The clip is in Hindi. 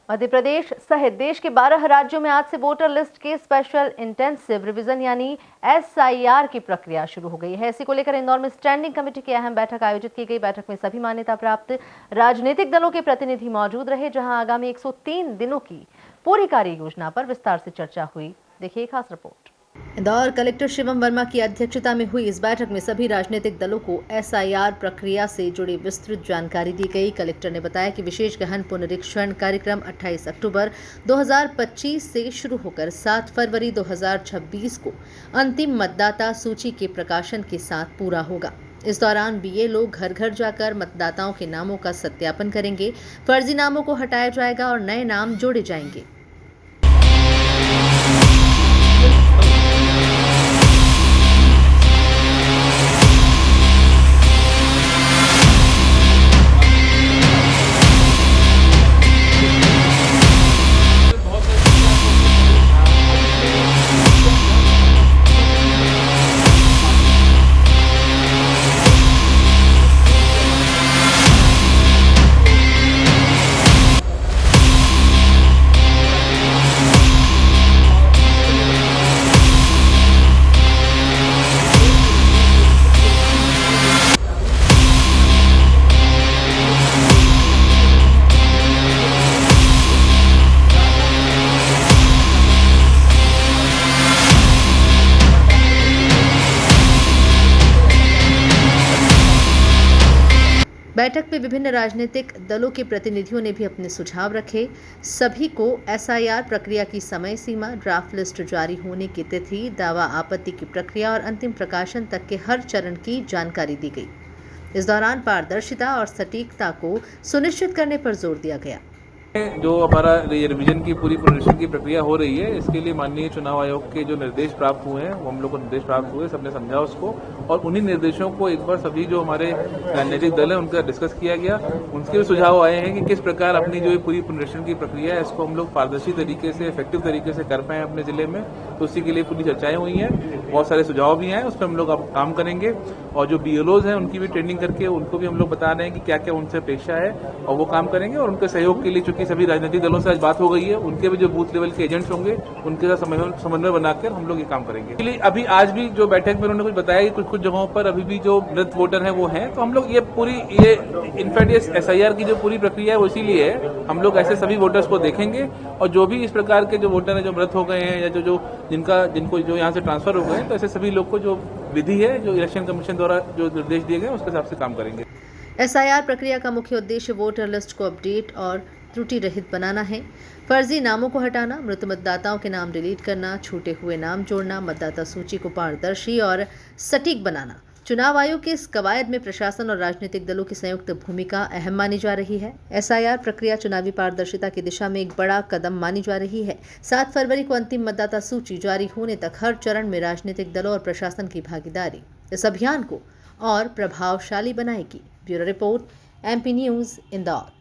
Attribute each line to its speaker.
Speaker 1: मध्य प्रदेश सहित देश के 12 राज्यों में आज से वोटर लिस्ट के स्पेशल इंटेंसिव रिवीजन यानी एसआईआर की प्रक्रिया शुरू हो गई है। इसी को लेकर इंदौर में स्टैंडिंग कमेटी की अहम बैठक आयोजित की गई। बैठक में सभी मान्यता प्राप्त राजनीतिक दलों के प्रतिनिधि मौजूद रहे, जहां आगामी 103 दिनों की पूरी कार्य योजना पर विस्तार से चर्चा हुई। देखिए खास रिपोर्ट। इंदौर कलेक्टर शिवम वर्मा की अध्यक्षता में हुई इस बैठक में सभी राजनीतिक दलों को एसआईआर प्रक्रिया से जुड़ी विस्तृत जानकारी दी गई। कलेक्टर ने बताया कि विशेष गहन पुनरीक्षण कार्यक्रम 28 अक्टूबर 2025 से शुरू होकर 7 फरवरी 2026 को अंतिम मतदाता सूची के प्रकाशन के साथ पूरा होगा। इस दौरान बीएलओ घर घर जाकर मतदाताओं के नामों का सत्यापन करेंगे, फर्जी नामों को हटाया जाएगा और नए नाम जोड़े जाएंगे। बैठक में विभिन्न राजनीतिक दलों के प्रतिनिधियों ने भी अपने सुझाव रखे। सभी को एसआईआर प्रक्रिया की समय सीमा, ड्राफ्ट लिस्ट जारी होने की तिथि, दावा आपत्ति की प्रक्रिया और अंतिम प्रकाशन तक के हर चरण की जानकारी दी गई। इस दौरान पारदर्शिता और सटीकता को सुनिश्चित करने पर जोर दिया गया।
Speaker 2: जो हमारा रिवीजन की पूरी पुनरीक्षण की प्रक्रिया हो रही है, इसके लिए माननीय चुनाव आयोग के जो निर्देश प्राप्त हुए हैं, वो हम लोग को निर्देश प्राप्त हुए, सबने समझा उसको, और उन्हीं निर्देशों को एक बार सभी जो हमारे राजनीतिक दल है उनका डिस्कस किया गया। उनके भी सुझाव आए हैं कि किस प्रकार अपनी जो पूरी पुनरीक्षण की प्रक्रिया है इसको हम लोग पारदर्शी तरीके से, इफेक्टिव तरीके से कर पाए अपने जिले में। तो उसी के लिए पूरी चर्चाएं हुई हैं, बहुत सारे सुझाव भी हैं, उस पर हम लोग अब काम करेंगे। और जो बीएलओज हैं उनकी भी ट्रेनिंग करके उनको भी हम लोग बता रहे हैं कि क्या क्या उनसे अपेक्षा है, और वो काम करेंगे। और उनके सहयोग के लिए चूंकि सभी राजनीतिक दलों से आज बात हो गई है, उनके भी जो बूथ लेवल के एजेंट्स होंगे उनके साथ समन्वय बनाकर हम लोग ये काम करेंगे। इसलिए अभी आज भी जो बैठक में उन्होंने कुछ बताया कि कुछ जगहों पर अभी भी जो मृत वोटर हैं वो हैं, तो हम लोग ये इनफैक्ट ये एसआईआर की जो पूरी प्रक्रिया है वो इसीलिए है। हम लोग ऐसे सभी वोटर्स को देखेंगे और जो भी इस प्रकार के जो वोटर हैं जो मृत हो गए हैं या जो जिनको जो यहाँ से ट्रांसफर हो गए हैं, तो ऐसे सभी लोग को जो विधि है, जो इलेक्शन कमीशन द्वारा जो निर्देश दिए गए उसके हिसाब से काम करेंगे।
Speaker 1: एसआईआर प्रक्रिया का मुख्य उद्देश्य वोटर लिस्ट को अपडेट और त्रुटि रहित बनाना है। फर्जी नामों को हटाना, मृत मतदाताओं के नाम डिलीट करना, छूटे हुए नाम जोड़ना, मतदाता सूची को पारदर्शी और सटीक बनाना। चुनाव आयोग की इस कवायद में प्रशासन और राजनीतिक दलों की संयुक्त भूमिका अहम मानी जा रही है। एसआईआर प्रक्रिया चुनावी पारदर्शिता की दिशा में एक बड़ा कदम मानी जा रही है। 7 फरवरी को अंतिम मतदाता सूची जारी होने तक हर चरण में राजनीतिक दलों और प्रशासन की भागीदारी इस अभियान को और प्रभावशाली बनाएगी। Bureau report, MP news, Indore.